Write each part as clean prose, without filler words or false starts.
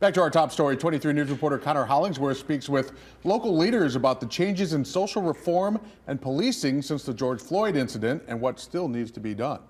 Back to our top story. 23 News reporter Connor Hollingsworth speaks with local leaders about the changes in social reform and policing since the George Floyd incident and what still needs to be done.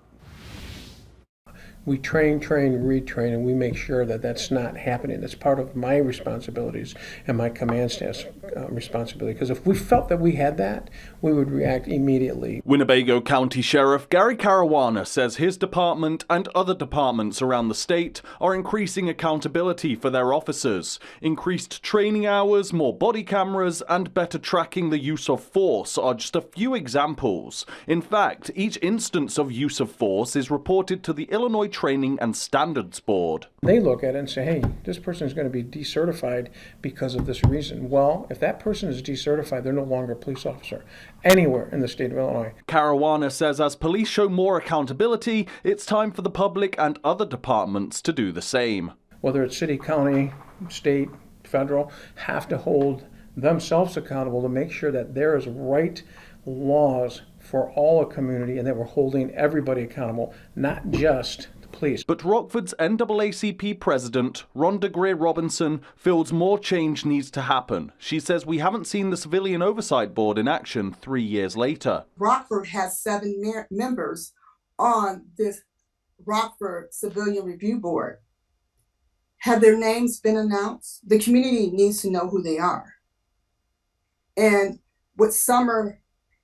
We train, retrain, and we make sure that that's not happening. That's part of my responsibilities and my command staff's responsibility. Because if we felt that we had that, we would react immediately. Winnebago County Sheriff Gary Caruana says his department and other departments around the state are increasing accountability for their officers. Increased training hours, more body cameras, and better tracking the use of force are just a few examples. In fact, each instance of use of force is reported to the Illinois Training and Standards Board. They look at it and say, hey, this person is going to be decertified because of this reason. Well, if that person is decertified, they're no longer a police officer anywhere in the state of Illinois. Caruana says as police show more accountability, it's time for the public and other departments to do the same. Whether it's city, county, state, federal, have to hold themselves accountable to make sure that there is right laws for all a community and that we're holding everybody accountable, not just the police. But Rockford's NAACP president, Rhonda Greer Robinson, feels more change needs to happen. She says we haven't seen the Civilian Oversight Board in action 3 years later. Rockford has 7 members on this Rockford Civilian Review Board. Have their names been announced? The community needs to know who they are. And with summer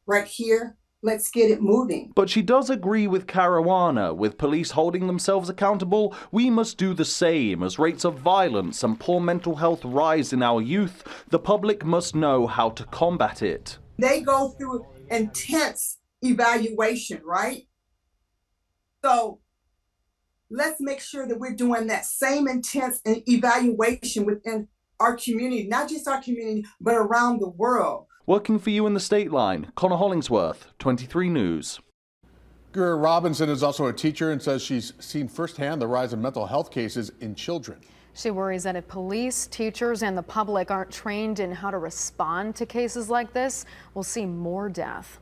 right here, let's get it moving. But she does agree with Caruana. With police holding themselves accountable, we must do the same. As rates of violence and poor mental health rise in our youth, the public must know how to combat it. They go through intense evaluation, right? So let's make sure that we're doing that same intense evaluation within our community, not just our community, but around the world. Working for you in the state line, Connor Hollingsworth, 23 News. Greer Robinson is also a teacher and says she's seen firsthand the rise in mental health cases in children. She worries that if police, teachers, and the public aren't trained in how to respond to cases like this, we'll see more death.